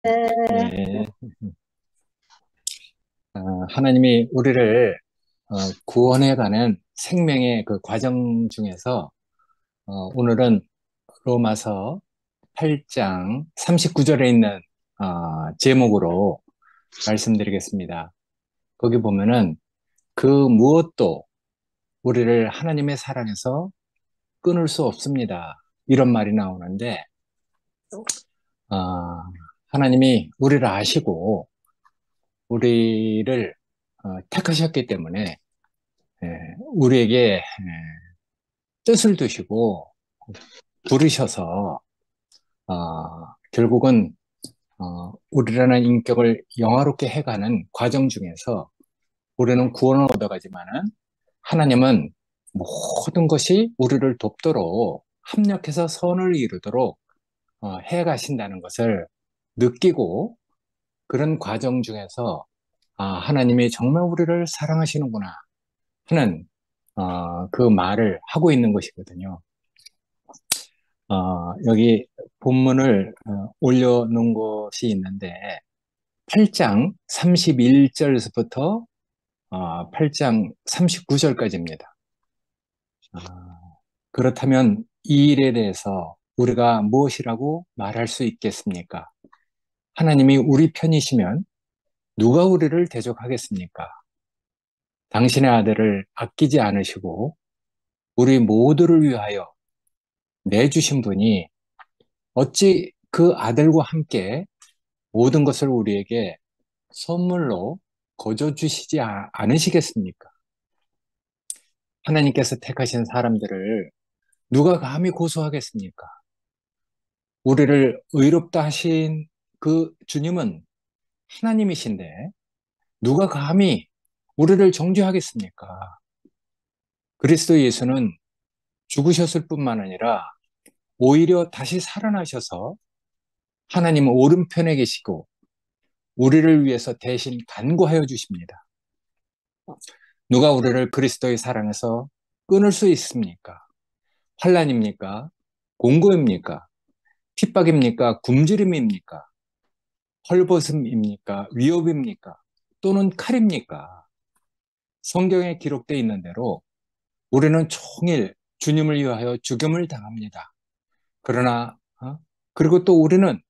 네. 하나님이 우리를 구원해가는 생명의 그 과정 중에서 오늘은 로마서 8장 39절에 있는 제목으로 말씀드리겠습니다. 거기 보면은 그 무엇도 우리를 하나님의 사랑에서 끊을 수 없습니다. 이런 말이 나오는데 어, 하나님이 우리를 아시고 우리를 택하셨기 때문에 우리에게 뜻을 두시고 부르셔서 결국은 우리라는 인격을 영화롭게 해가는 과정 중에서 우리는 구원을 얻어가지만은 하나님은 모든 것이 우리를 돕도록 합력해서 선을 이루도록 해가신다는 것을 느끼고 그런 과정 중에서 하나님이 정말 우리를 사랑하시는구나 하는 그 말을 하고 있는 것이거든요. 여기 본문을 올려놓은 것이 있는데 8장 31절에서부터 8장 39절까지입니다. 그렇다면 이 일에 대해서 우리가 무엇이라고 말할 수 있겠습니까? 하나님이 우리 편이시면 누가 우리를 대적하겠습니까? 당신의 아들을 아끼지 않으시고 우리 모두를 위하여 내주신 분이 어찌 그 아들과 함께 모든 것을 우리에게 선물로 거저 주시지 않으시겠습니까? 하나님께서 택하신 사람들을 누가 감히 고소하겠습니까? 우리를 의롭다 하신 그 주님은 하나님이신데 누가 감히 우리를 정죄하겠습니까? 그리스도 예수는 죽으셨을 뿐만 아니라 오히려 다시 살아나셔서 하나님 오른편에 계시고 우리를 위해서 대신 간구하여 주십니다. 누가 우리를 그리스도의 사랑에서 끊을 수 있습니까? 환난입니까? 공고입니까? 핍박입니까? 굶주림입니까? 헐벗음입니까? 위협입니까? 또는 칼입니까? 성경에 기록되어 있는 대로 우리는 종일 주님을 위하여 죽임을 당합니다. 그러나 그리고 또 우리는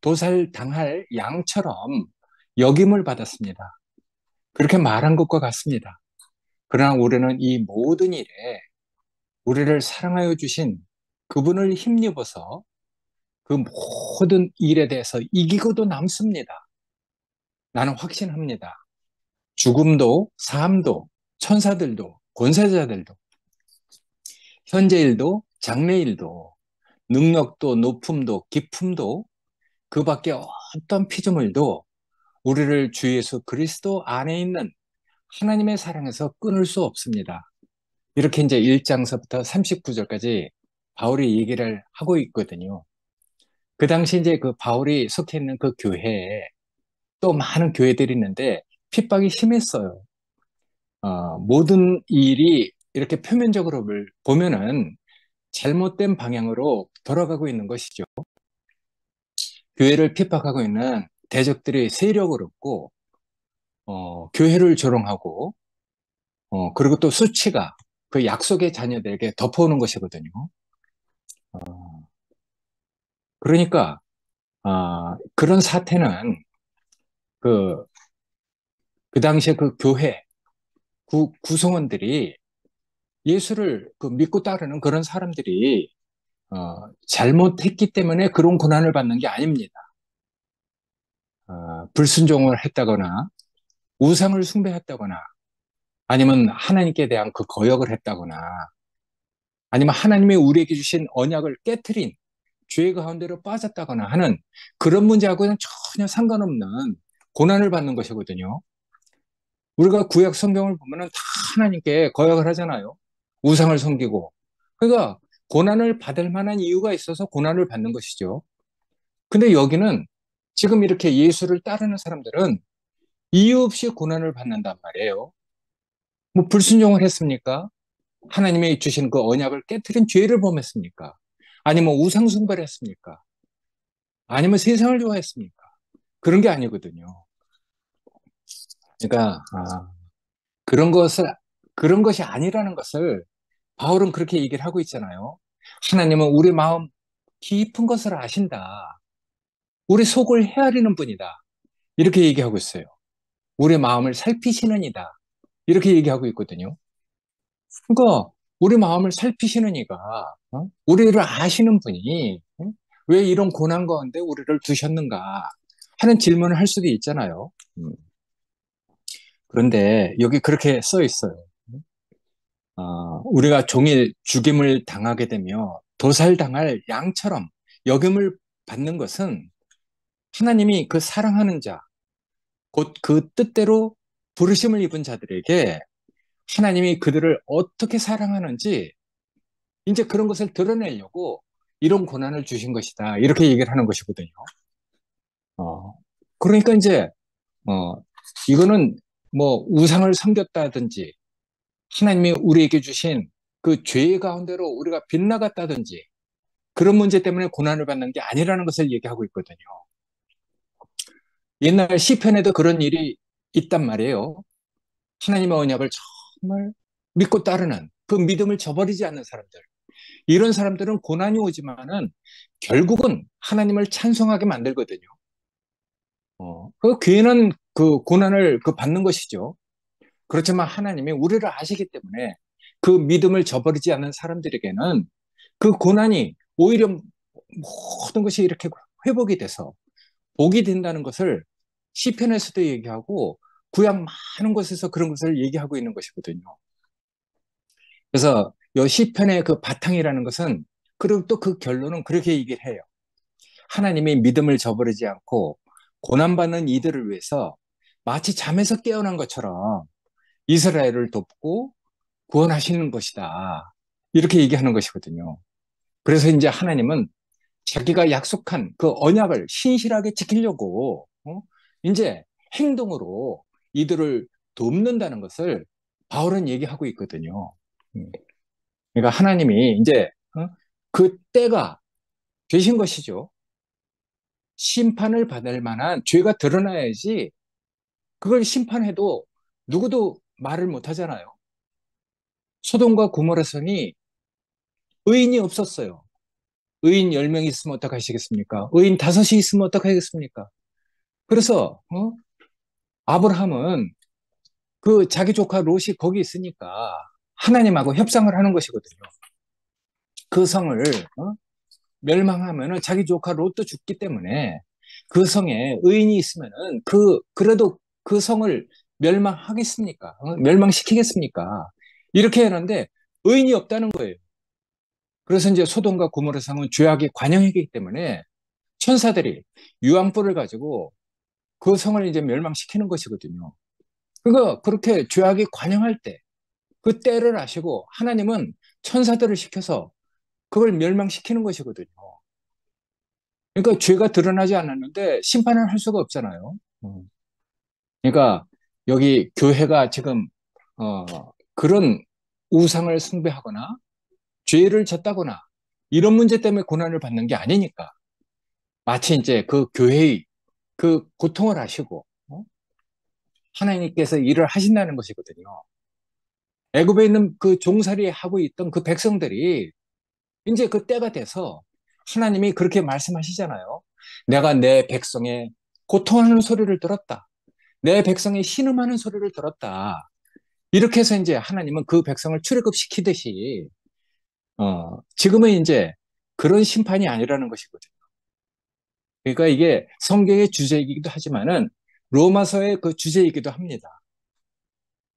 도살당할 양처럼 역임을 받았습니다. 그렇게 말한 것과 같습니다. 그러나 우리는 이 모든 일에 우리를 사랑하여 주신 그분을 힘입어서 그 모든 일에 대해서 이기고도 남습니다. 나는 확신합니다. 죽음도 삶도 천사들도 권세자들도 현재 일도 장래 일도 능력도 높음도 기품도 그 밖에 어떤 피조물도 우리를 주 예수 그리스도 안에 있는 하나님의 사랑에서 끊을 수 없습니다. 이렇게 이제 1장서부터 39절까지 바울이 얘기를 하고 있거든요. 그 당시 이제 그 바울이 속해 있는 그 교회에 또 많은 교회들이 있는데 핍박이 심했어요. 모든 일이 이렇게 표면적으로 보면은 잘못된 방향으로 돌아가고 있는 것이죠. 교회를 핍박하고 있는 대적들이 세력을 얻고, 교회를 조롱하고, 그리고 또 수치가 그 약속의 자녀들에게 덮어오는 것이거든요. 그러니까, 그런 사태는 그, 그 당시에 그 교회, 구성원들이 예수를 그 믿고 따르는 그런 사람들이 잘못했기 때문에 그런 고난을 받는 게 아닙니다. 불순종을 했다거나 우상을 숭배했다거나 아니면 하나님께 대한 그 거역을 했다거나 아니면 하나님이 우리에게 주신 언약을 깨트린 죄 가운데로 빠졌다거나 하는 그런 문제하고는 전혀 상관없는 고난을 받는 것이거든요. 우리가 구약 성경을 보면은 다 하나님께 거역을 하잖아요. 우상을 섬기고. 그러니까 고난을 받을 만한 이유가 있어서 고난을 받는 것이죠. 근데 여기는 지금 이렇게 예수를 따르는 사람들은 이유 없이 고난을 받는단 말이에요. 뭐 불순종을 했습니까? 하나님이 주신 그 언약을 깨트린 죄를 범했습니까? 아니면 우상 숭배를 했습니까? 아니면 세상을 좋아했습니까? 그런 게 아니거든요. 그러니까 그런 것을 그런 것이 아니라는 것을 바울은 그렇게 얘기를 하고 있잖아요. 하나님은 우리 마음 깊은 것을 아신다. 우리 속을 헤아리는 분이다. 이렇게 얘기하고 있어요. 우리 마음을 살피시는 이다. 이렇게 얘기하고 있거든요. 그러니까 우리 마음을 살피시는 이가 우리를 아시는 분이 왜 이런 고난 가운데 우리를 두셨는가 하는 질문을 할 수도 있잖아요. 그런데 여기 그렇게 써 있어요. 우리가 종일 죽임을 당하게 되며 도살당할 양처럼 여김을 받는 것은 하나님이 그 사랑하는 자, 곧 그 뜻대로 부르심을 입은 자들에게 하나님이 그들을 어떻게 사랑하는지 이제 그런 것을 드러내려고 이런 고난을 주신 것이다. 이렇게 얘기를 하는 것이거든요. 어, 그러니까 이제, 어, 이거는 뭐 우상을 섬겼다든지 하나님이 우리에게 주신 그 죄 가운데로 우리가 빗나갔다든지 그런 문제 때문에 고난을 받는 게 아니라는 것을 얘기하고 있거든요. 옛날 시편에도 그런 일이 있단 말이에요. 하나님의 언약을 정말 믿고 따르는 그 믿음을 저버리지 않는 사람들. 이런 사람들은 고난이 오지만은 결국은 하나님을 찬송하게 만들거든요. 그 괜한 그 고난을 그 받는 것이죠. 그렇지만 하나님이 우리를 아시기 때문에 그 믿음을 저버리지 않는 사람들에게는 그 고난이 오히려 모든 것이 이렇게 회복이 돼서 복이 된다는 것을 시편에서도 얘기하고 구약 많은 곳에서 그런 것을 얘기하고 있는 것이거든요. 그래서 이 시편의 그 바탕이라는 것은 그리고 또 그 결론은 그렇게 얘기를 해요. 하나님이 믿음을 저버리지 않고 고난받는 이들을 위해서 마치 잠에서 깨어난 것처럼 이스라엘을 돕고 구원하시는 것이다. 이렇게 얘기하는 것이거든요. 그래서 이제 하나님은 자기가 약속한 그 언약을 신실하게 지키려고 이제 행동으로 이들을 돕는다는 것을 바울은 얘기하고 있거든요. 음. 그러니까 하나님이 이제 그 때가 되신 것이죠. 심판을 받을 만한 죄가 드러나야지 그걸 심판해도 누구도 말을 못 하잖아요. 소돔과 고모라 성이 의인이 없었어요. 의인 10명 있으면 어떡하시겠습니까? 의인 5이 있으면 어떡하겠습니까? 그래서 아브라함은 그 자기 조카 롯이 거기 있으니까 하나님하고 협상을 하는 것이거든요. 그 성을 멸망하면은 자기 조카 롯도 죽기 때문에 그 성에 의인이 있으면은 그래도 그 성을 멸망하겠습니까? 멸망시키겠습니까? 이렇게 하는데 의인이 없다는 거예요. 그래서 이제 소돔과 고모라 성은 죄악의 관영이기 때문에 천사들이 유황불을 가지고 그 성을 이제 멸망시키는 것이거든요. 그러니까 그렇게 죄악이 관영할 때, 그 때를 아시고 하나님은 천사들을 시켜서 그걸 멸망시키는 것이거든요. 그러니까 죄가 드러나지 않았는데 심판을 할 수가 없잖아요. 그러니까 여기 교회가 지금 어, 그런 우상을 숭배하거나 죄를 졌다거나 이런 문제 때문에 고난을 받는 게 아니니까 마치 이제 그 교회의 그 고통을 아시고 하나님께서 일을 하신다는 것이거든요. 애굽에 있는 그 종살이 하고 있던 그 백성들이 이제 그 때가 돼서 하나님이 그렇게 말씀하시잖아요. 내가 내 백성의 고통하는 소리를 들었다. 내 백성의 신음하는 소리를 들었다. 이렇게 해서 이제 하나님은 그 백성을 출애굽시키듯이 지금은 이제 그런 심판이 아니라는 것이거든요. 그러니까 이게 성경의 주제이기도 하지만은 로마서의 그 주제이기도 합니다.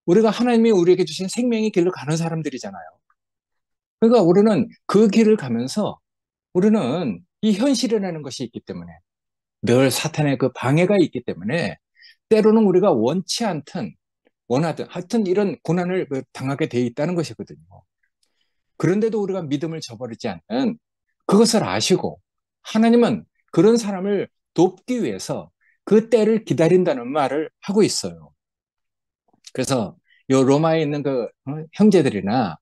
우리가 하나님이 우리에게 주신 생명의 길로 가는 사람들이잖아요. 그러니까 우리는 그 길을 가면서 우리는 이 현실이라는 것이 있기 때문에 늘 사탄의 그 방해가 있기 때문에 때로는 우리가 원치 않든 원하든 하여튼 이런 고난을 당하게 돼 있다는 것이거든요. 그런데도 우리가 믿음을 저버리지 않는 그것을 아시고 하나님은 그런 사람을 돕기 위해서 그 때를 기다린다는 말을 하고 있어요. 그래서 요 로마에 있는 그 형제들이나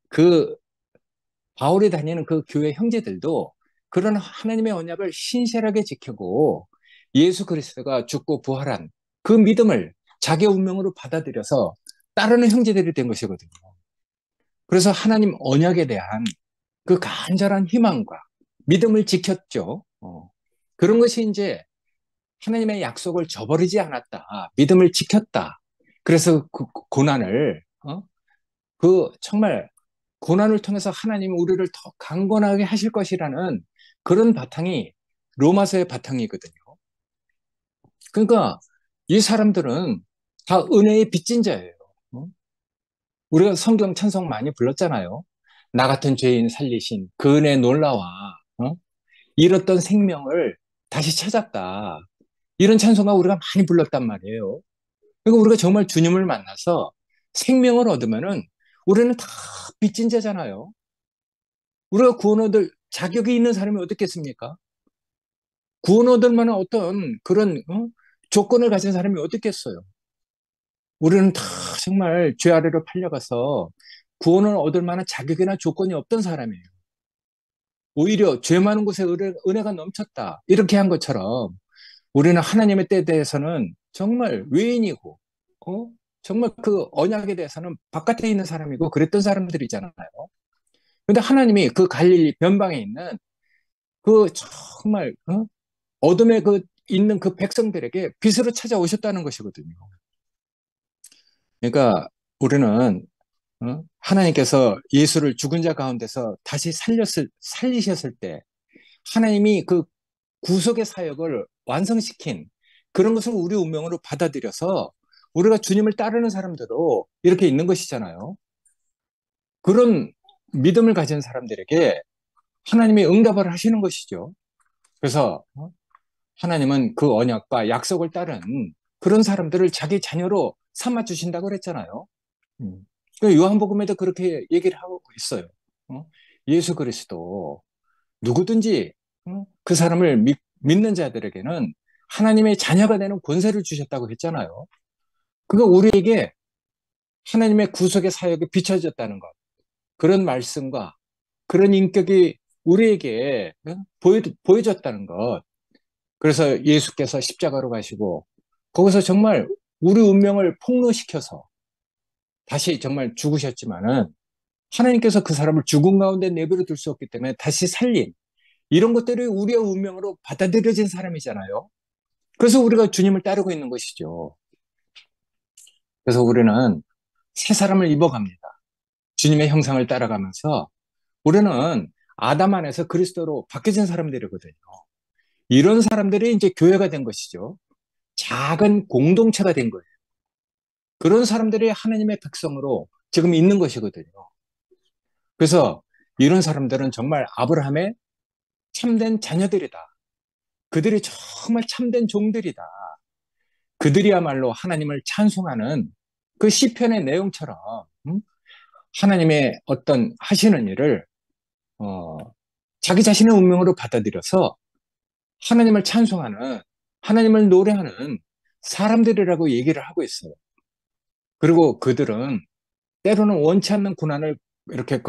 그 바울이 다니는 그 교회 형제들도 그런 하나님의 언약을 신실하게 지키고 예수 그리스도가 죽고 부활한 그 믿음을 자기 운명으로 받아들여서 따르는 형제들이 된 것이거든요. 그래서 하나님 언약에 대한 그 간절한 희망과 믿음을 지켰죠. 그런 것이 이제 하나님의 약속을 저버리지 않았다. 믿음을 지켰다. 그래서 그 고난을, 그 정말 고난을 통해서 하나님이 우리를 더 강건하게 하실 것이라는 그런 바탕이 로마서의 바탕이거든요. 그러니까 이 사람들은 다 은혜의 빚진 자예요. 어? 우리가 성경 찬송 많이 불렀잖아요. 나 같은 죄인 살리신 그 은혜 놀라와, 잃었던 생명을 다시 찾았다. 이런 찬송가 우리가 많이 불렀단 말이에요. 그러니까 우리가 정말 주님을 만나서 생명을 얻으면은 우리는 다 빚진 자잖아요. 우리가 구원 얻을 자격이 있는 사람이 어떻겠습니까? 구원 얻을 만한 어떤 그런 조건을 가진 사람이 어떻겠어요? 우리는 다 정말 죄 아래로 팔려가서 구원을 얻을 만한 자격이나 조건이 없던 사람이에요. 오히려 죄 많은 곳에 은혜가 넘쳤다. 이렇게 한 것처럼 우리는 하나님의 때에 대해서는 정말 외인이고, 어? 정말 그 언약에 대해서는 바깥에 있는 사람이고 그랬던 사람들이잖아요. 근데 하나님이 그 갈릴리 변방에 있는 그 정말 어둠에 그 있는 그 백성들에게 빛으로 찾아오셨다는 것이거든요. 그러니까 우리는 하나님께서 예수를 죽은 자 가운데서 다시 살리셨을 때 하나님이 그 구속의 사역을 완성시킨 그런 것을 우리 운명으로 받아들여서 우리가 주님을 따르는 사람들로 이렇게 있는 것이잖아요. 그런 믿음을 가진 사람들에게 하나님이 응답을 하시는 것이죠. 그래서 하나님은 그 언약과 약속을 따른 그런 사람들을 자기 자녀로 삼아 주신다고 그랬잖아요. 그 요한복음에도 그렇게 얘기를 하고 있어요. 예수 그리스도 누구든지 그 사람을 믿는 자들에게는 하나님의 자녀가 되는 권세를 주셨다고 했잖아요. 그거 우리에게 하나님의 구속의 사역이 비춰졌다는 것. 그런 말씀과 그런 인격이 우리에게 보여졌다는 것. 그래서 예수께서 십자가로 가시고 거기서 정말 우리 운명을 폭로시켜서 다시 정말 죽으셨지만은 하나님께서 그 사람을 죽음 가운데 내버려 둘 수 없기 때문에 다시 살린 이런 것들이 우리의 운명으로 받아들여진 사람이잖아요. 그래서 우리가 주님을 따르고 있는 것이죠. 그래서 우리는 새 사람을 입어갑니다. 주님의 형상을 따라가면서 우리는 아담 안에서 그리스도로 바뀌어진 사람들이거든요. 이런 사람들이 이제 교회가 된 것이죠. 작은 공동체가 된 거예요. 그런 사람들이 하나님의 백성으로 지금 있는 것이거든요. 그래서 이런 사람들은 정말 아브라함의 참된 자녀들이다. 그들이 정말 참된 종들이다. 그들이야말로 하나님을 찬송하는 그 시편의 내용처럼 하나님의 어떤 하시는 일을 어, 자기 자신의 운명으로 받아들여서 하나님을 찬송하는 하나님을 노래하는 사람들이라고 얘기를 하고 있어요. 그리고 그들은 때로는 원치 않는 고난을 이렇게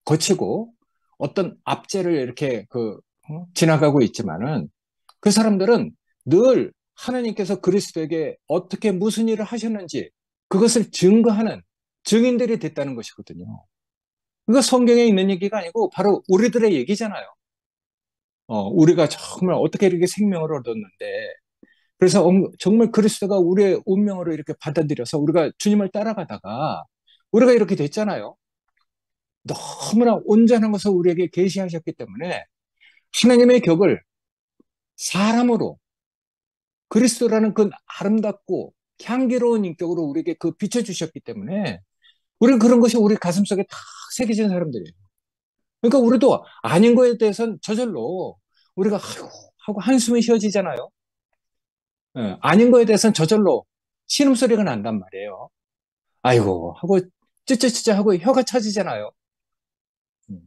거치고 어떤 압제를 이렇게 지나가고 있지만은 그 사람들은 늘 하나님께서 그리스도에게 어떻게 무슨 일을 하셨는지 그것을 증거하는 증인들이 됐다는 것이거든요. 그러니까 성경에 있는 얘기가 아니고 바로 우리들의 얘기잖아요. 우리가 정말 어떻게 이렇게 생명을 얻었는데 그래서 정말 그리스도가 우리의 운명으로 이렇게 받아들여서 우리가 주님을 따라가다가 우리가 이렇게 됐잖아요. 너무나 온전한 것을 우리에게 계시하셨기 때문에 하나님의 격을 사람으로 그리스도라는 그 아름답고 향기로운 인격으로 우리에게 비춰주셨기 때문에 우리는 그런 것이 우리 가슴속에 탁 새겨진 사람들이에요. 그러니까 우리도 아닌 거에 대해서는 저절로 우리가 아이고 하고 한숨이 쉬어지잖아요. 예, 아닌 거에 대해서는 저절로 신음소리가 난단 말이에요. 아이고 하고 찌찌찌찌 하고 혀가 차지잖아요. 음,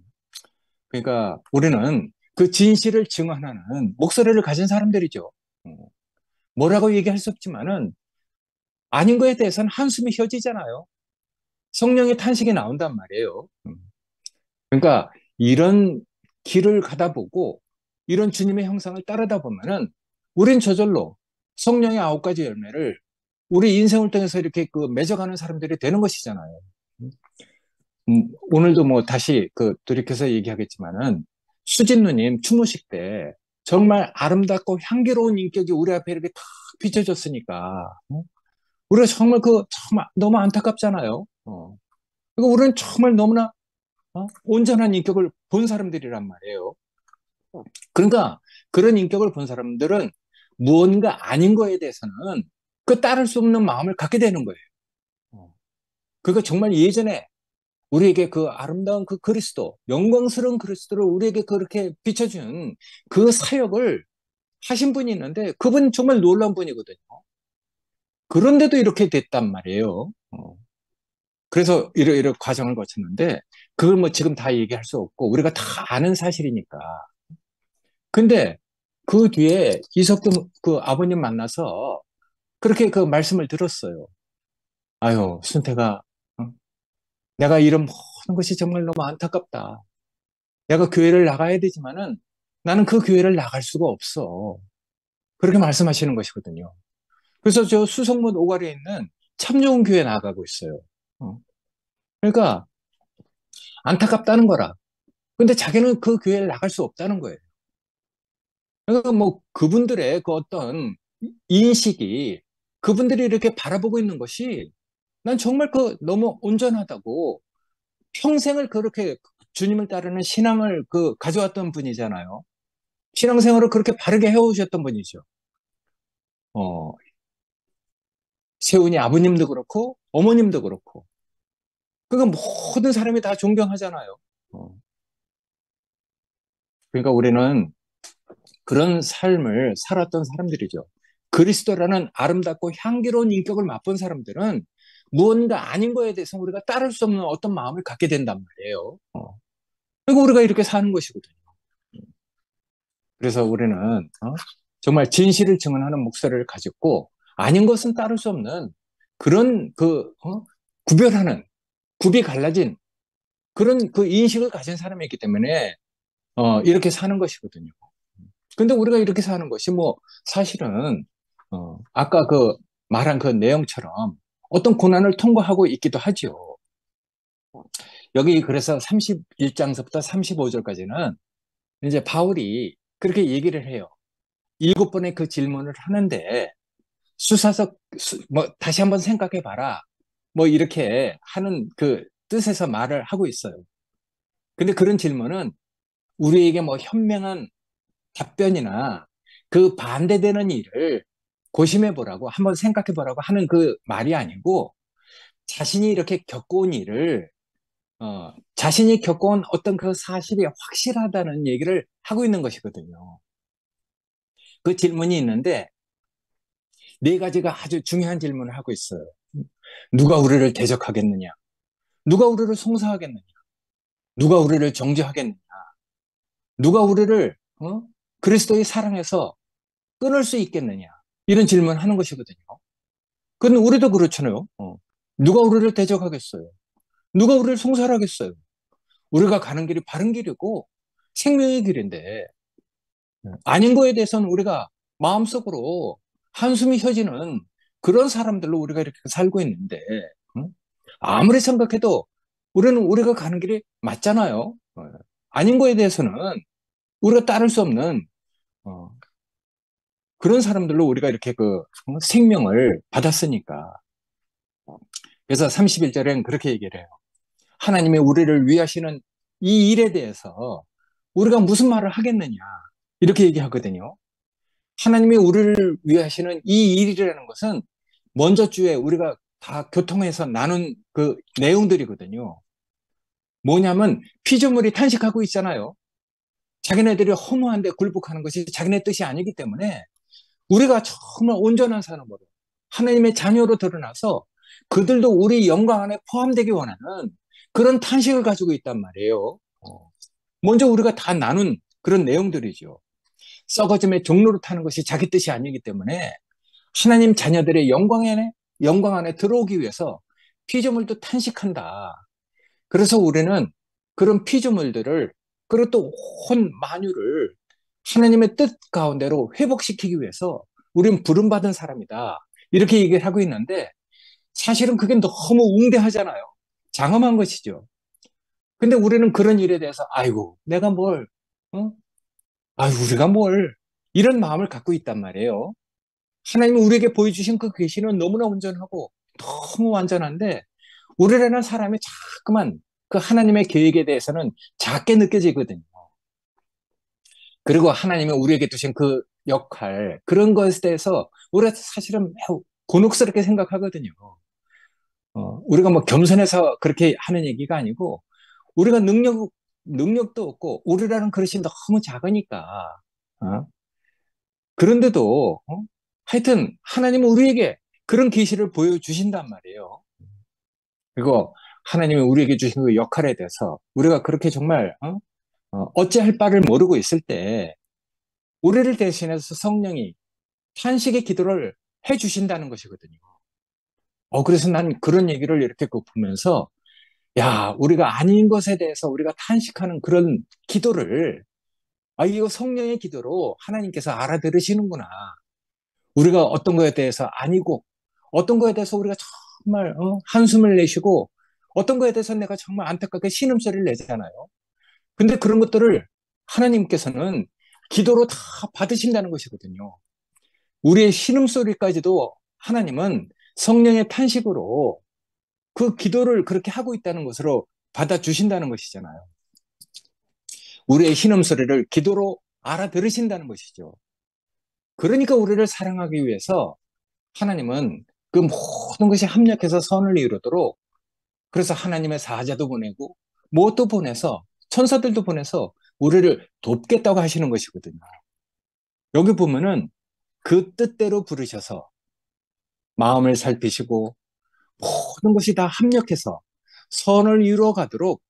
그러니까 우리는 그 진실을 증언하는 목소리를 가진 사람들이죠. 뭐라고 얘기할 수 없지만은 아닌 거에 대해서는 한숨이 쉬어지잖아요. 성령의 탄식이 나온단 말이에요. 그러니까 이런 길을 가다 보고 이런 주님의 형상을 따르다 보면은 우린 저절로 성령의 9가지 열매를 우리 인생을 통해서 이렇게 그 맺어가는 사람들이 되는 것이잖아요. 오늘도 뭐 다시 그 돌이켜서 얘기하겠지만은 수진 누님 추모식 때 정말 아름답고 향기로운 인격이 우리 앞에 이렇게 탁 비춰졌으니까 우리가 정말 그 정말 너무 안타깝잖아요. 그리고 우리는 정말 너무나 온전한 인격을 본 사람들이란 말이에요. 그러니까 그런 인격을 본 사람들은 무언가 아닌 거에 대해서는 그 따를 수 없는 마음을 갖게 되는 거예요. 그거 정말 예전에 우리에게 그 아름다운 그 그리스도, 영광스러운 그리스도를 우리에게 그렇게 비춰준 그 사역을 하신 분이 있는데 그분 정말 놀라운 분이거든요. 그런데도 이렇게 됐단 말이에요. 그래서 이런 과정을 거쳤는데 그걸 뭐 지금 다 얘기할 수 없고 우리가 다 아는 사실이니까. 근데 그 뒤에 이석도 그 아버님 만나서 그렇게 그 말씀을 들었어요. 아유, 순태가, 내가 이런 모든 것이 정말 너무 안타깝다. 내가 교회를 나가야 되지만은 나는 그 교회를 나갈 수가 없어. 그렇게 말씀하시는 것이거든요. 그래서 저 수성문 오가리에 있는 참 좋은 교회 나가고 있어요. 어. 그러니까 안타깝다는 거라. 근데 자기는 그 교회를 나갈 수 없다는 거예요. 그러니까 뭐 그분들의 그 어떤 인식이 그분들이 이렇게 바라보고 있는 것이 난 정말 그 너무 온전하다고 평생을 그렇게 주님을 따르는 신앙을 그 가져왔던 분이잖아요. 신앙생활을 그렇게 바르게 해오셨던 분이죠. 어, 세훈이 아버님도 그렇고 어머님도 그렇고. 그러니까 모든 사람이 다 존경하잖아요. 어, 그러니까 우리는 그런 삶을 살았던 사람들이죠. 그리스도라는 아름답고 향기로운 인격을 맛본 사람들은 무언가 아닌 거에 대해서 우리가 따를 수 없는 어떤 마음을 갖게 된단 말이에요. 그리고 우리가 이렇게 사는 것이거든요. 그래서 우리는 정말 진실을 증언하는 목소리를 가졌고 아닌 것은 따를 수 없는 그런 구별하는 굽이 갈라진 그런 그 인식을 가진 사람이기 때문에 이렇게 사는 것이거든요. 근데 우리가 이렇게 사는 것이 뭐 사실은 아까 그 말한 그 내용처럼 어떤 고난을 통과하고 있기도 하죠. 여기 그래서 31장서부터 35절까지는 이제 바울이 그렇게 얘기를 해요. 7번의 그 질문을 하는데 수사석 뭐 다시 한번 생각해 봐라. 뭐 이렇게 하는 그 뜻에서 말을 하고 있어요. 근데 그런 질문은 우리에게 뭐 현명한 답변이나 그 반대되는 일을 고심해 보라고 한번 생각해 보라고 하는 그 말이 아니고 자신이 이렇게 겪어온 일을 자신이 겪어온 어떤 그 사실이 확실하다는 얘기를 하고 있는 것이거든요. 그 질문이 있는데 네 가지가 아주 중요한 질문을 하고 있어요. 누가 우리를 대적하겠느냐? 누가 우리를 송사하겠느냐? 누가 우리를 정죄하겠느냐? 누가 우리를 그리스도의 사랑에서 끊을 수 있겠느냐? 이런 질문을 하는 것이거든요. 근데 우리도 그렇잖아요. 누가 우리를 대적하겠어요? 누가 우리를 송사하겠어요? 우리가 가는 길이 바른 길이고 생명의 길인데 아닌 거에 대해서는 우리가 마음속으로 한숨이 혀지는 그런 사람들로 우리가 이렇게 살고 있는데 아무리 생각해도 우리는 우리가 가는 길이 맞잖아요. 아닌 거에 대해서는 우리가 따를 수 없는 어, 그런 사람들로 우리가 이렇게 그 생명을 받았으니까. 그래서 31절에는 그렇게 얘기를 해요. 하나님이 우리를 위하시는 이 일에 대해서 우리가 무슨 말을 하겠느냐. 이렇게 얘기하거든요. 하나님이 우리를 위하시는 이 일이라는 것은 먼저 주에 우리가 다 교통해서 나눈 그 내용들이거든요. 뭐냐면 피조물이 탄식하고 있잖아요. 자기네들이 허무한데 굴복하는 것이 자기네 뜻이 아니기 때문에 우리가 정말 온전한 사람으로 하나님의 자녀로 드러나서 그들도 우리 영광 안에 포함되기 원하는 그런 탄식을 가지고 있단 말이에요. 먼저 우리가 다 나눈 그런 내용들이죠. 썩어짐의 종로로 타는 것이 자기 뜻이 아니기 때문에 하나님 자녀들의 영광 안에 들어오기 위해서 피조물도 탄식한다. 그래서 우리는 그런 피조물들을 그리고 또 온 만유를 하나님의 뜻 가운데로 회복시키기 위해서 우린 부름받은 사람이다. 이렇게 얘기를 하고 있는데 사실은 그게 너무 웅대하잖아요. 장엄한 것이죠. 근데 우리는 그런 일에 대해서 아이고 내가 뭘 어? 아유 우리가 뭘 이런 마음을 갖고 있단 말이에요. 하나님이 우리에게 보여주신 그 계시는 너무나 온전하고 너무 완전한데 우리라는 사람이 자꾸만 그 하나님의 계획에 대해서는 작게 느껴지거든요. 그리고 하나님이 우리에게 두신 그 역할, 그런 것에 대해서 우리가 사실은 매우 곤혹스럽게 생각하거든요. 우리가 뭐 겸손해서 그렇게 하는 얘기가 아니고, 우리가 능력도 없고, 우리라는 그릇이 너무 작으니까, 어? 그런데도, 하여튼, 하나님은 우리에게 그런 계시를 보여주신단 말이에요. 그리고 하나님이 우리에게 주신 그 역할에 대해서 우리가 그렇게 정말, 어찌할 바를 모르고 있을 때, 우리를 대신해서 성령이 탄식의 기도를 해 주신다는 것이거든요. 그래서 난 그런 얘기를 이렇게 보면서, 야, 우리가 아닌 것에 대해서 우리가 탄식하는 그런 기도를, 이거 성령의 기도로 하나님께서 알아들으시는구나. 우리가 어떤 거에 대해서 아니고, 어떤 거에 대해서 우리가 정말, 한숨을 내쉬고, 어떤 거에 대해서 내가 정말 안타깝게 신음소리를 내잖아요. 근데 그런 것들을 하나님께서는 기도로 다 받으신다는 것이거든요. 우리의 신음소리까지도 하나님은 성령의 탄식으로 그 기도를 그렇게 하고 있다는 것으로 받아주신다는 것이잖아요. 우리의 신음소리를 기도로 알아들으신다는 것이죠. 그러니까 우리를 사랑하기 위해서 하나님은 그 모든 것이 합력해서 선을 이루도록 그래서 하나님의 사자도 보내고 무엇도 보내서 천사들도 보내서 우리를 돕겠다고 하시는 것이거든요. 여기 보면은 그 뜻대로 부르셔서 마음을 살피시고 모든 것이 다 합력해서 선을 이루어가도록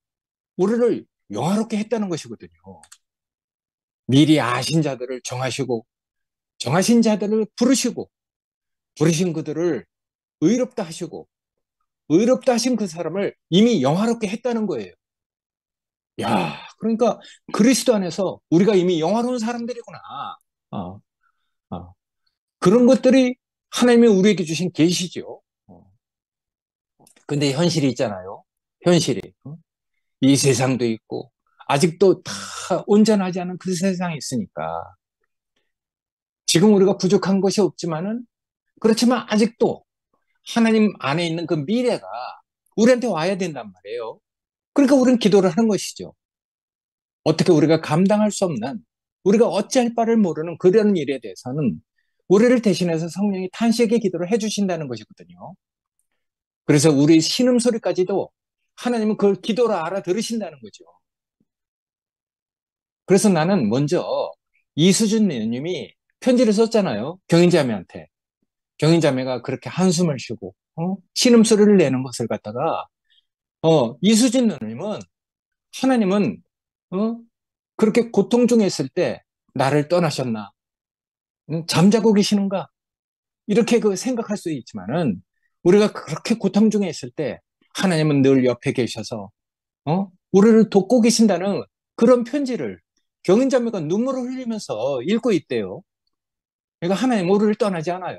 우리를 영화롭게 했다는 것이거든요. 미리 아신 자들을 정하시고 정하신 자들을 부르시고 부르신 그들을 의롭다 하시고 의롭다 하신 그 사람을 이미 영화롭게 했다는 거예요. 야, 그러니까 그리스도 안에서 우리가 이미 영화로운 사람들이구나. 어, 어. 그런 것들이 하나님이 우리에게 주신 계시죠. 근데 현실이 있잖아요. 현실이. 이 세상도 있고 아직도 다 온전하지 않은 그 세상이 있으니까 지금 우리가 부족한 것이 없지만은 그렇지만 아직도 하나님 안에 있는 그 미래가 우리한테 와야 된단 말이에요. 그러니까 우리는 기도를 하는 것이죠. 어떻게 우리가 감당할 수 없는 우리가 어찌할 바를 모르는 그런 일에 대해서는 우리를 대신해서 성령이 탄식의 기도를 해주신다는 것이거든요. 그래서 우리 신음소리까지도 하나님은 그걸 기도로 알아들으신다는 거죠. 그래서 나는 먼저 이수준 내님이 편지를 썼잖아요. 경인자매한테. 경인자매가 그렇게 한숨을 쉬고 신음소리를 내는 것을 갖다가 이수진 누님은 하나님은 어? 그렇게 고통 중에 있을 때 나를 떠나셨나? 잠자고 계시는가? 이렇게 그 생각할 수 있지만은 우리가 그렇게 고통 중에 있을 때 하나님은 늘 옆에 계셔서 우리를 돕고 계신다는 그런 편지를 경인자매가 눈물을 흘리면서 읽고 있대요. 그러니까 하나님 우리를 떠나지 않아요.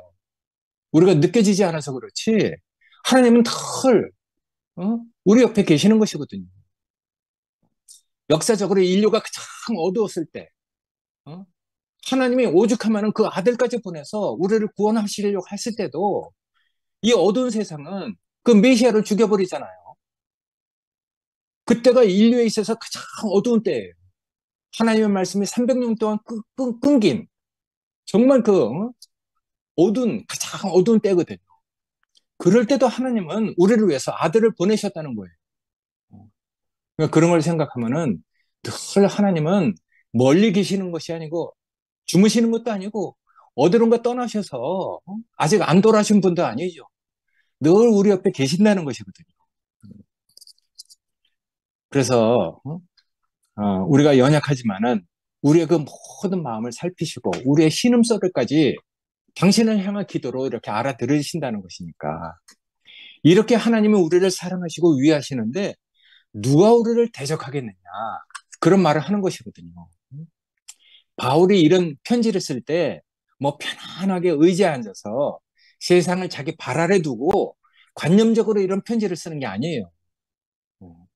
우리가 느껴지지 않아서 그렇지 하나님은 늘 우리 옆에 계시는 것이거든요. 역사적으로 인류가 가장 어두웠을 때 어? 하나님이 오죽하면 그 아들까지 보내서 우리를 구원하시려고 했을 때도 이 어두운 세상은 그 메시아를 죽여버리잖아요. 그때가 인류에 있어서 가장 어두운 때예요. 하나님의 말씀이 300년 동안 끊긴 정말 그 가장 어두운 때거든요. 그럴 때도 하나님은 우리를 위해서 아들을 보내셨다는 거예요. 그러니까 그런 걸 생각하면은 늘 하나님은 멀리 계시는 것이 아니고 주무시는 것도 아니고 어디론가 떠나셔서 아직 안 돌아신 분도 아니죠. 늘 우리 옆에 계신다는 것이거든요. 그래서 우리가 연약하지만은 우리의 그 모든 마음을 살피시고 우리의 신음소리까지 당신을 향한 기도로 이렇게 알아들으신다는 것이니까 이렇게 하나님은 우리를 사랑하시고 위하시는데 누가 우리를 대적하겠느냐 그런 말을 하는 것이거든요. 바울이 이런 편지를 쓸 때 뭐 편안하게 의지에 앉아서 세상을 자기 발 아래 두고 관념적으로 이런 편지를 쓰는 게 아니에요. 어,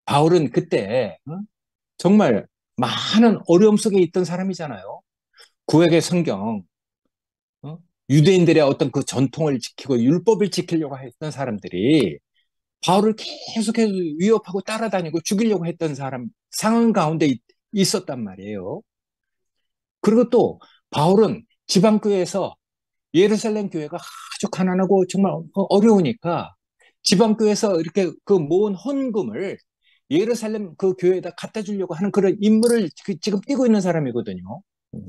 바울은 그때 정말 많은 어려움 속에 있던 사람이잖아요. 구약의 성경, 어? 유대인들의 어떤 그 전통을 지키고 율법을 지키려고 했던 사람들이 바울을 계속해서 위협하고 따라다니고 죽이려고 했던 상황 가운데 있었단 말이에요. 그리고 또 바울은 지방교회에서 예루살렘 교회가 아주 가난하고 정말 어려우니까 지방교회에서 이렇게 그 모은 헌금을 예루살렘 그 교회에다 갖다 주려고 하는 그런 임무를 지금 띄고 있는 사람이거든요. 음.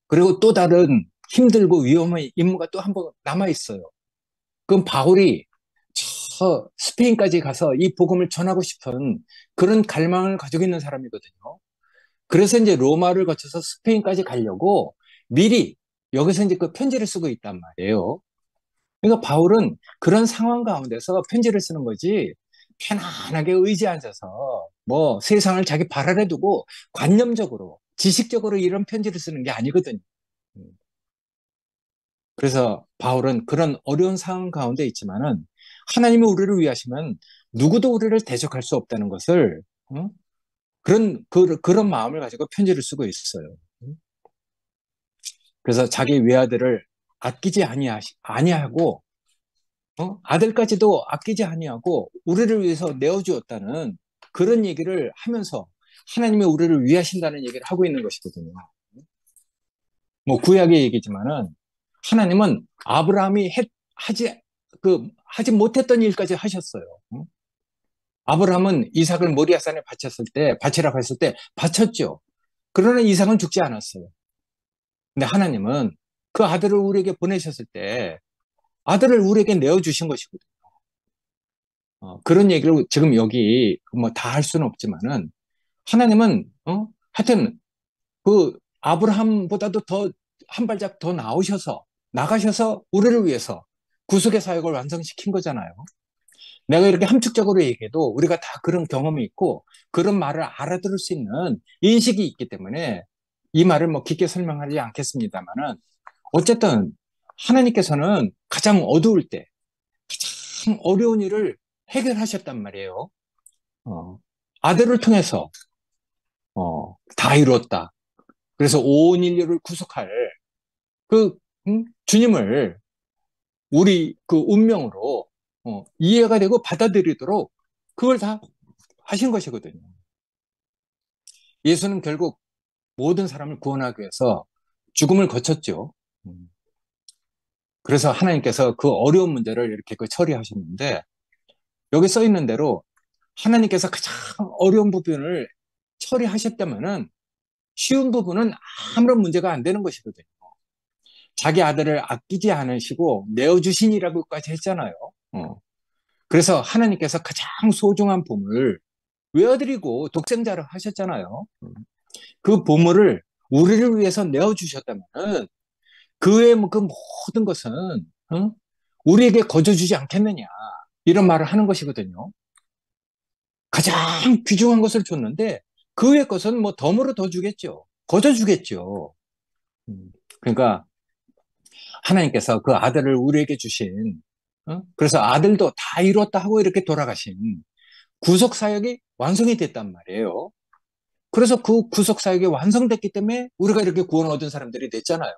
그리고 또 다른 힘들고 위험한 임무가 또 한 번 남아 있어요. 그럼 바울이 저 스페인까지 가서 이 복음을 전하고 싶은 그런 갈망을 가지고 있는 사람이거든요. 그래서 이제 로마를 거쳐서 스페인까지 가려고 미리 여기서 이제 그 편지를 쓰고 있단 말이에요. 그러니까 바울은 그런 상황 가운데서 편지를 쓰는 거지 편안하게 의지에 앉아서 뭐 세상을 자기 발 아래 두고 관념적으로 지식적으로 이런 편지를 쓰는 게 아니거든요. 그래서 바울은 그런 어려운 상황 가운데 있지만은 하나님이 우리를 위하시면 누구도 우리를 대적할 수 없다는 것을 그런 마음을 가지고 편지를 쓰고 있어요. 그래서 자기 외아들을 아끼지 아니하고 아들까지도 아끼지 아니하고 우리를 위해서 내어주었다는 그런 얘기를 하면서 하나님이 우리를 위하신다는 얘기를 하고 있는 것이거든요. 뭐 구약의 얘기지만은 하나님은 아브라함이 하지 못했던 일까지 하셨어요. 아브라함은 이삭을 모리아산에 바치라고 했을 때 바쳤죠. 그러나 이삭은 죽지 않았어요. 근데 하나님은 그 아들을 우리에게 보내셨을 때 아들을 우리에게 내어주신 것이거든요. 그런 얘기를 지금 여기 뭐 다 할 수는 없지만은 하나님은 하여튼 그 아브라함보다도 더 한 발짝 더 나가셔서 우리를 위해서 구속의 사역을 완성시킨 거잖아요. 내가 이렇게 함축적으로 얘기해도 우리가 다 그런 경험이 있고 그런 말을 알아들을 수 있는 인식이 있기 때문에 이 말을 뭐 깊게 설명하지 않겠습니다만은 어쨌든 하나님께서는 가장 어두울 때 가장 어려운 일을 해결하셨단 말이에요. 어, 아들을 통해서 다 이루었다. 그래서 온 인류를 구속할 그 주님을 우리 그 운명으로 이해가 되고 받아들이도록 그걸 다 하신 것이거든요. 예수는 결국 모든 사람을 구원하기 위해서 죽음을 거쳤죠. 음. 그래서 하나님께서 그 어려운 문제를 이렇게 그 처리하셨는데 여기 써 있는 대로 하나님께서 가장 어려운 부분을 처리하셨다면은 쉬운 부분은 아무런 문제가 안 되는 것이거든요. 자기 아들을 아끼지 않으시고 내어주신이라고까지 했잖아요. 그래서 하나님께서 가장 소중한 보물 외어드리고 독생자를 하셨잖아요. 그 보물을 우리를 위해서 내어주셨다면은 그 모든 것은 우리에게 거저주지 않겠느냐 이런 말을 하는 것이거든요. 가장 귀중한 것을 줬는데 그 외의 것은 뭐 덤으로 더 주겠죠. 거저 주겠죠. 그러니까 하나님께서 그 아들을 우리에게 주신 그래서 아들도 다 이뤘다 하고 이렇게 돌아가신 구속 사역이 완성이 됐단 말이에요. 그래서 그 구속 사역이 완성됐기 때문에 우리가 이렇게 구원 얻은 사람들이 됐잖아요.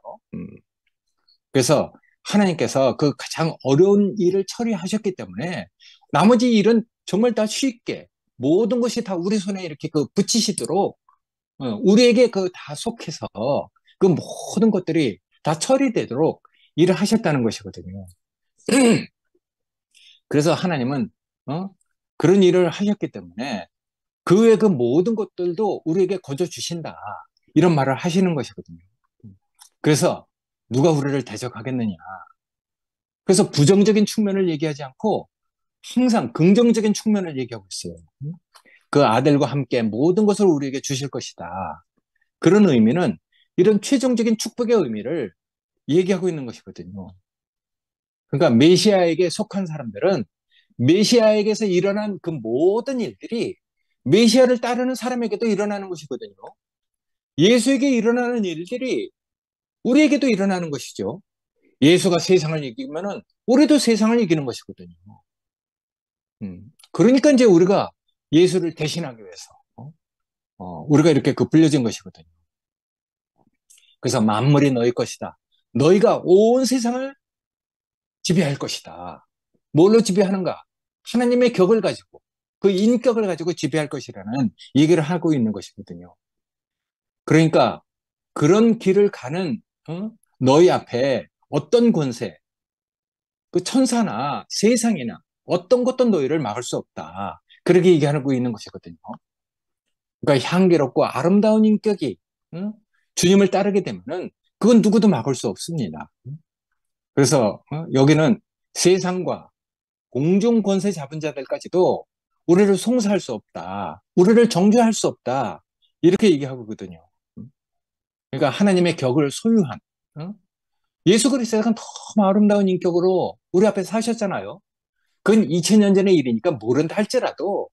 그래서 하나님께서 그 가장 어려운 일을 처리하셨기 때문에 나머지 일은 정말 다 쉽게 모든 것이 다 우리 손에 이렇게 그 붙이시도록 우리에게 그 다 속해서 그 모든 것들이 다 처리되도록 일을 하셨다는 것이거든요. 그래서 하나님은 그런 일을 하셨기 때문에 그 외의 그 모든 것들도 우리에게 거저 주신다. 이런 말을 하시는 것이거든요. 그래서 누가 우리를 대적하겠느냐. 그래서 부정적인 측면을 얘기하지 않고 항상 긍정적인 측면을 얘기하고 있어요. 그 아들과 함께 모든 것을 우리에게 주실 것이다. 그런 의미는 이런 최종적인 축복의 의미를 얘기하고 있는 것이거든요. 그러니까 메시아에게 속한 사람들은 메시아에게서 일어난 그 모든 일들이 메시아를 따르는 사람에게도 일어나는 것이거든요. 예수에게 일어나는 일들이 우리에게도 일어나는 것이죠. 예수가 세상을 이기면은 우리도 세상을 이기는 것이거든요. 그러니까 이제 우리가 예수를 대신하기 위해서 우리가 이렇게 그 불려진 것이거든요. 그래서 만물이 너희 것이다. 너희가 온 세상을 지배할 것이다. 뭘로 지배하는가? 하나님의 격을 가지고 그 인격을 가지고 지배할 것이라는 얘기를 하고 있는 것이거든요. 그러니까 그런 길을 가는 너희 앞에 어떤 권세, 그 천사나 세상이나 어떤 것도 너희를 막을 수 없다. 그렇게 얘기하고 있는 것이거든요. 그러니까 향기롭고 아름다운 인격이 주님을 따르게 되면은 그건 누구도 막을 수 없습니다. 그래서 여기는 세상과 공중 권세 잡은 자들까지도 우리를 송사할 수 없다. 우리를 정죄할 수 없다. 이렇게 얘기하고 있거든요. 그러니까 하나님의 격을 소유한 예수 그리스도가 너무 아름다운 인격으로 우리 앞에 사셨잖아요. 그건 2000년 전의 일이니까 모른다 할지라도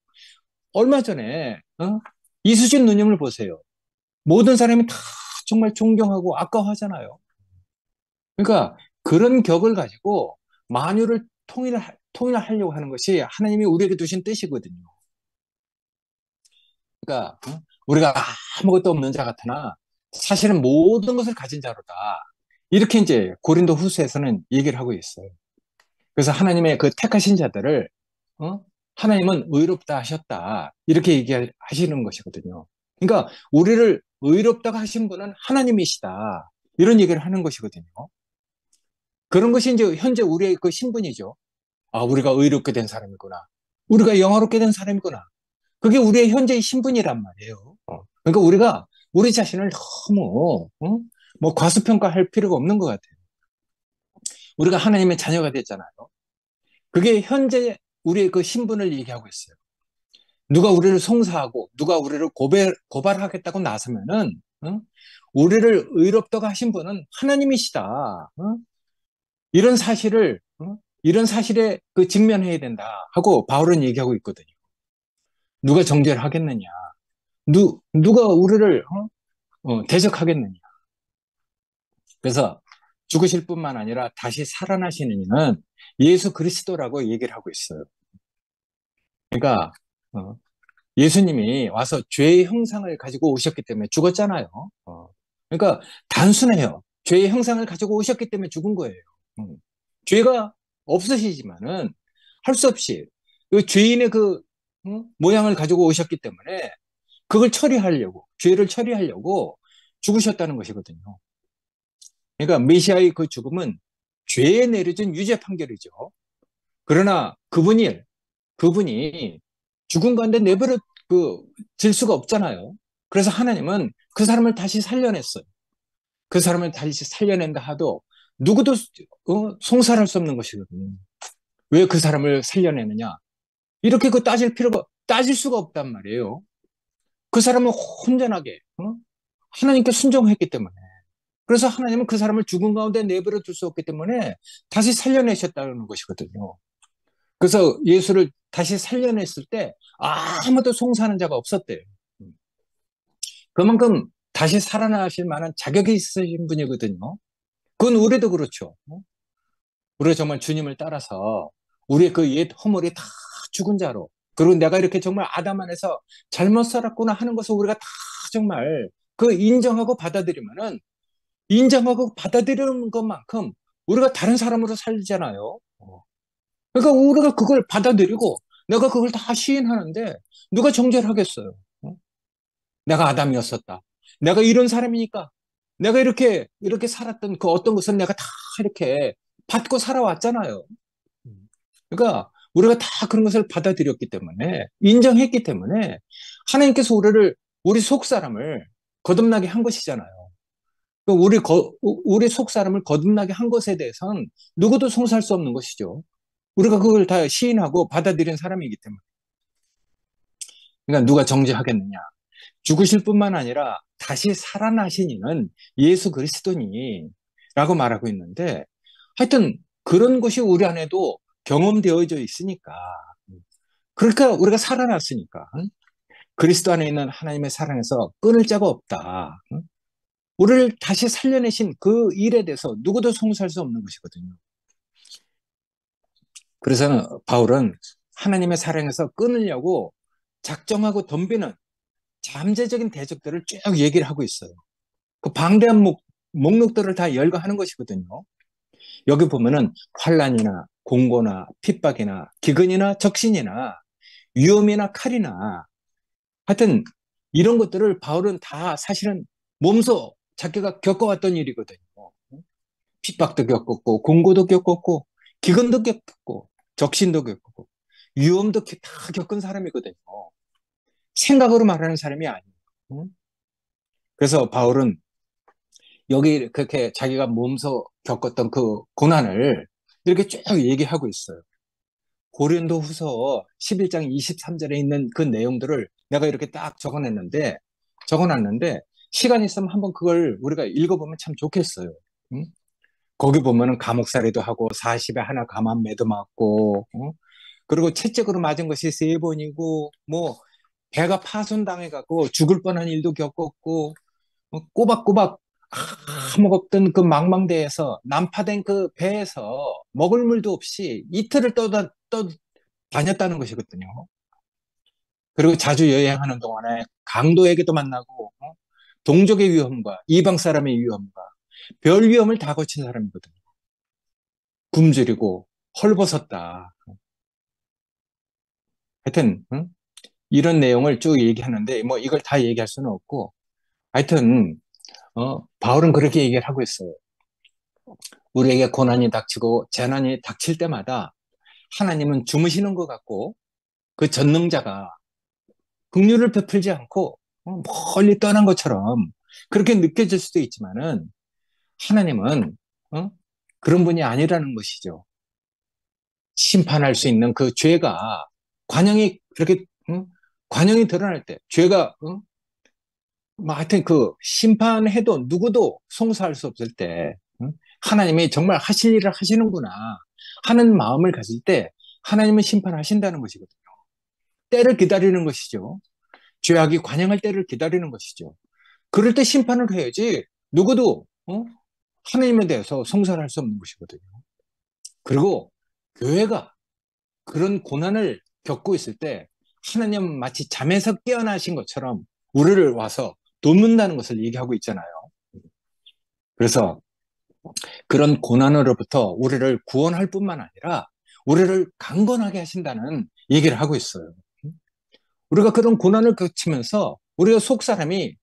얼마 전에 이수진 누님을 보세요. 모든 사람이 다 정말 존경하고 아까워하잖아요. 그러니까 그런 격을 가지고 만유를 통일하려고 하는 것이 하나님이 우리에게 두신 뜻이거든요. 그러니까 우리가 아무것도 없는 자 같으나 사실은 모든 것을 가진 자로다. 이렇게 이제 고린도 후서에서는 얘기를 하고 있어요. 그래서 하나님의 그 택하신 자들을 하나님은 의롭다 하셨다. 이렇게 얘기하시는 것이거든요. 그러니까 우리를 의롭다고 하신 분은 하나님이시다. 이런 얘기를 하는 것이거든요. 그런 것이 이제 현재 우리의 그 신분이죠. 아, 우리가 의롭게 된 사람이구나. 우리가 영화롭게 된 사람이구나. 그게 우리의 현재의 신분이란 말이에요. 그러니까 우리가 우리 자신을 너무 뭐 과소평가할 필요가 없는 것 같아요. 우리가 하나님의 자녀가 됐잖아요. 그게 현재 우리의 그 신분을 얘기하고 있어요. 누가 우리를 송사하고 누가 우리를 고발하겠다고 나서면은 우리를 의롭다고 하신 분은 하나님이시다. 이런 사실을 이런 사실에 그 직면해야 된다 하고 바울은 얘기하고 있거든요. 누가 정죄를 하겠느냐? 누가 우리를 대적하겠느냐? 그래서 죽으실 뿐만 아니라 다시 살아나시는 이는 예수 그리스도라고 얘기를 하고 있어요. 그러니까 예수님이 와서 죄의 형상을 가지고 오셨기 때문에 죽었잖아요. 그러니까 단순해요. 죄의 형상을 가지고 오셨기 때문에 죽은 거예요. 죄가 없으시지만은 할 수 없이 그 죄인의 그 모양을 가지고 오셨기 때문에 그걸 처리하려고 죄를 처리하려고 죽으셨다는 것이거든요. 그러니까 메시아의 그 죽음은 죄에 내려진 유죄 판결이죠. 그러나 그분이 죽은 가운데 내버려 질 수가 없잖아요. 그래서 하나님은 그 사람을 다시 살려냈어요. 그 사람을 다시 살려낸다 하도 누구도 송사할 수 없는 것이거든요. 왜 그 사람을 살려내느냐? 이렇게 따질 수가 없단 말이에요. 그 사람은 혼전하게 하나님께 순종했기 때문에. 그래서 하나님은 그 사람을 죽은 가운데 내버려 둘 수 없기 때문에 다시 살려내셨다는 것이거든요. 그래서 예수를 다시 살려냈을 때 아무도 송사하는 자가 없었대요. 그만큼 다시 살아나실 만한 자격이 있으신 분이거든요. 그건 우리도 그렇죠. 우리가 정말 주님을 따라서 우리의 그 옛 허물이 다 죽은 자로 그리고 내가 이렇게 정말 아담 안에서 잘못 살았구나 하는 것을 우리가 다 정말 그 인정하고 받아들이는 것만큼 우리가 다른 사람으로 살잖아요. 그러니까 우리가 그걸 받아들이고 내가 그걸 다 시인하는데 누가 정죄를 하겠어요? 내가 아담이었었다. 내가 이런 사람이니까 내가 이렇게 살았던 그 어떤 것은 내가 다 이렇게 받고 살아왔잖아요. 그러니까 우리가 다 그런 것을 받아들였기 때문에 인정했기 때문에 하나님께서 우리 속 사람을 거듭나게 한 것이잖아요. 우리 속 사람을 거듭나게 한 것에 대해서는 누구도 송사할 수 없는 것이죠. 우리가 그걸 다 시인하고 받아들인 사람이기 때문에. 그러니까 누가 정죄하겠느냐? 죽으실 뿐만 아니라 다시 살아나신 이는 예수 그리스도니라고 말하고 있는데 하여튼 그런 것이 우리 안에도 경험되어져 있으니까 그러니까 우리가 살아났으니까 그리스도 안에 있는 하나님의 사랑에서 끊을 자가 없다. 응? 우리를 다시 살려내신 그 일에 대해서 누구도 송수할 수 없는 것이거든요. 그래서 바울은 하나님의 사랑에서 끊으려고 작정하고 덤비는 잠재적인 대적들을 쭉 얘기를 하고 있어요. 그 방대한 목록들을 다 열거하는 것이거든요. 여기 보면은 환란이나 공고나 핍박이나 기근이나 적신이나 위험이나 칼이나 하여튼 이런 것들을 바울은 다 사실은 몸소 자기가 겪어왔던 일이거든요. 핍박도 겪었고 공고도 겪었고 기근도 겪었고 적신도 겪었고 위험도 다 겪은 사람이거든요. 생각으로 말하는 사람이 아니에요. 그래서 바울은 여기 그렇게 자기가 몸소 겪었던 그 고난을 이렇게 쭉 얘기하고 있어요. 고린도 후서 11장 23절에 있는 그 내용들을 내가 이렇게 딱 적어놨는데, 시간 있으면 한번 그걸 우리가 읽어보면 참 좋겠어요. 응? 거기 보면은 감옥살이도 하고 40에 하나 가만 매도 맞고, 그리고 채찍으로 맞은 것이 3번이고, 뭐, 배가 파손당해갖고 죽을 뻔한 일도 겪었고, 꼬박꼬박 아무 없던 그 망망대해에서 난파된 그 배에서 먹을 물도 없이 이틀을 다녔다는 것이거든요. 그리고 자주 여행하는 동안에 강도에게도 만나고 동족의 위험과 이방 사람의 위험과 별 위험을 다 거친 사람이거든요. 굶주리고 헐벗었다. 하여튼 이런 내용을 쭉 얘기하는데 뭐 이걸 다 얘기할 수는 없고 하여튼 바울은 그렇게 얘기를 하고 있어요. 우리에게 고난이 닥치고 재난이 닥칠 때마다 하나님은 주무시는 것 같고 그 전능자가 긍휼을 베풀지 않고 멀리 떠난 것처럼 그렇게 느껴질 수도 있지만은 하나님은 그런 분이 아니라는 것이죠. 심판할 수 있는 그 죄가 관영이 그렇게 관영이 드러날 때 죄가 뭐 하여튼 그 심판해도 누구도 송사할 수 없을 때 하나님이 정말 하실 일을 하시는구나 하는 마음을 가질 때 하나님은 심판하신다는 것이거든요. 때를 기다리는 것이죠. 죄악이 관영할 때를 기다리는 것이죠. 그럴 때 심판을 해야지 누구도 하나님에 대해서 송사를 할 수 없는 것이거든요. 그리고 교회가 그런 고난을 겪고 있을 때 하나님은 마치 잠에서 깨어나신 것처럼 우리를 와서 돕는다는 것을 얘기하고 있잖아요. 그래서 그런 고난으로부터 우리를 구원할 뿐만 아니라 우리를 강건하게 하신다는 얘기를 하고 있어요. 우리가 그런 고난을 거치면서 우리가 속 사람이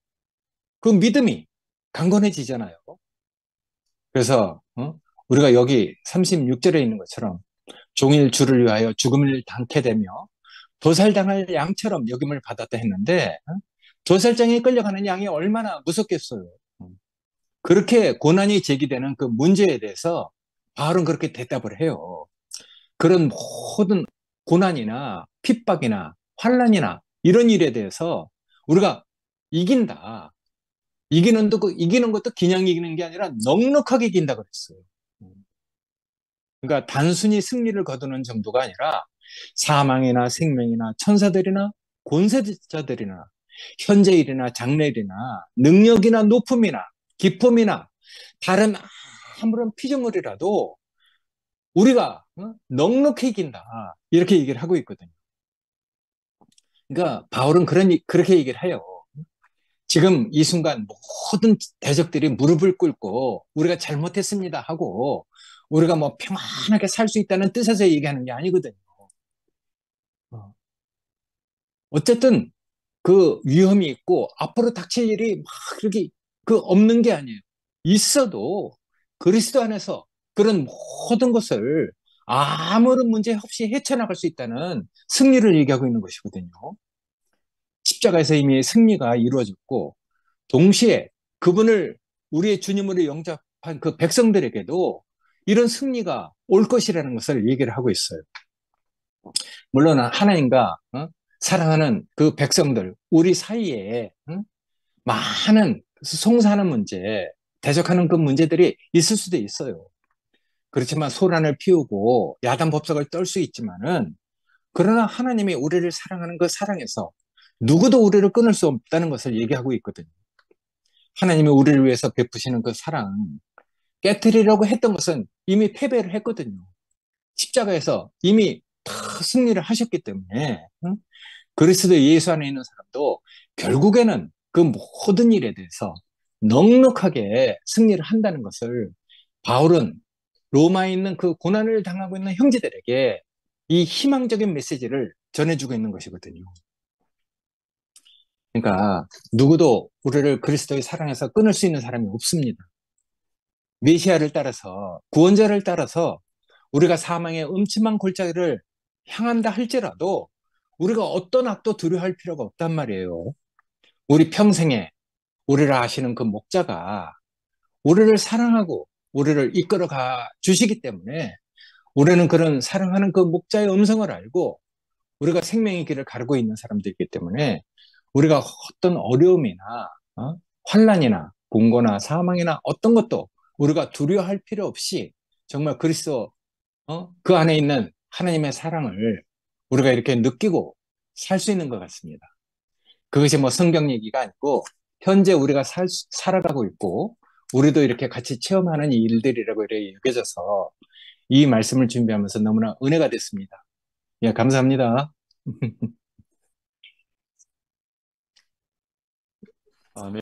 그 믿음이 강건해지잖아요. 그래서 우리가 여기 36절에 있는 것처럼 종일 주를 위하여 죽음을 당케 되며 도살당할 양처럼 여김을 받았다 했는데 도살장에 끌려가는 양이 얼마나 무섭겠어요. 그렇게 고난이 제기되는 그 문제에 대해서 바울은 그렇게 대답을 해요. 그런 모든 고난이나 핍박이나 환란이나 이런 일에 대해서 우리가 이긴다. 이기는 것도 그냥 이기는 게 아니라 넉넉하게 이긴다 그랬어요. 그러니까 단순히 승리를 거두는 정도가 아니라 사망이나 생명이나 천사들이나 권세자들이나 현재일이나 장래일이나 능력이나 높음이나 기품이나 다른 아무런 피조물이라도 우리가 넉넉히 이긴다. 이렇게 얘기를 하고 있거든요. 그러니까 바울은 그렇게 얘기를 해요. 지금 이 순간 모든 대적들이 무릎을 꿇고 우리가 잘못했습니다 하고 우리가 뭐 평안하게 살 수 있다는 뜻에서 얘기하는 게 아니거든요. 어. 어쨌든 그 위험이 있고 앞으로 닥칠 일이 막 그렇게 그 없는 게 아니에요. 있어도 그리스도 안에서 그런 모든 것을 아무런 문제 없이 헤쳐나갈 수 있다는 승리를 얘기하고 있는 것이거든요. 십자가에서 이미 승리가 이루어졌고 동시에 그분을 우리의 주님으로 영접한 그 백성들에게도 이런 승리가 올 것이라는 것을 얘기를 하고 있어요. 물론 하나님과 사랑하는 그 백성들, 우리 사이에 많은 송사하는 문제, 대적하는 그 문제들이 있을 수도 있어요. 그렇지만 소란을 피우고 야단 법석을 떨 수 있지만은 그러나 하나님이 우리를 사랑하는 그 사랑에서 누구도 우리를 끊을 수 없다는 것을 얘기하고 있거든요. 하나님이 우리를 위해서 베푸시는 그 사랑, 깨뜨리려고 했던 것은 이미 패배를 했거든요. 십자가에서 이미 다 승리를 하셨기 때문에, 응? 그리스도 예수 안에 있는 사람도 결국에는 그 모든 일에 대해서 넉넉하게 승리를 한다는 것을 바울은 로마에 있는 그 고난을 당하고 있는 형제들에게 이 희망적인 메시지를 전해주고 있는 것이거든요. 그러니까 누구도 우리를 그리스도의 사랑에서 끊을 수 있는 사람이 없습니다. 메시아를 따라서, 구원자를 따라서 우리가 사망의 음침한 골짜기를 향한다 할지라도 우리가 어떤 악도 두려워할 필요가 없단 말이에요. 우리 평생에 우리를 아시는 그 목자가 우리를 사랑하고 우리를 이끌어가 주시기 때문에 우리는 그런 사랑하는 그 목자의 음성을 알고 우리가 생명의 길을 가르고 있는 사람들이기 때문에 우리가 어떤 어려움이나 환난이나 공고나 사망이나 어떤 것도 우리가 두려워할 필요 없이 정말 그리스도 그 안에 있는 하나님의 사랑을 우리가 이렇게 느끼고 살 수 있는 것 같습니다. 그것이 뭐 성경 얘기가 아니고 현재 우리가 살아가고 있고 우리도 이렇게 같이 체험하는 일들이라고 이렇게 여겨져서 이 말씀을 준비하면서 너무나 은혜가 됐습니다. 예, 감사합니다. 아멘.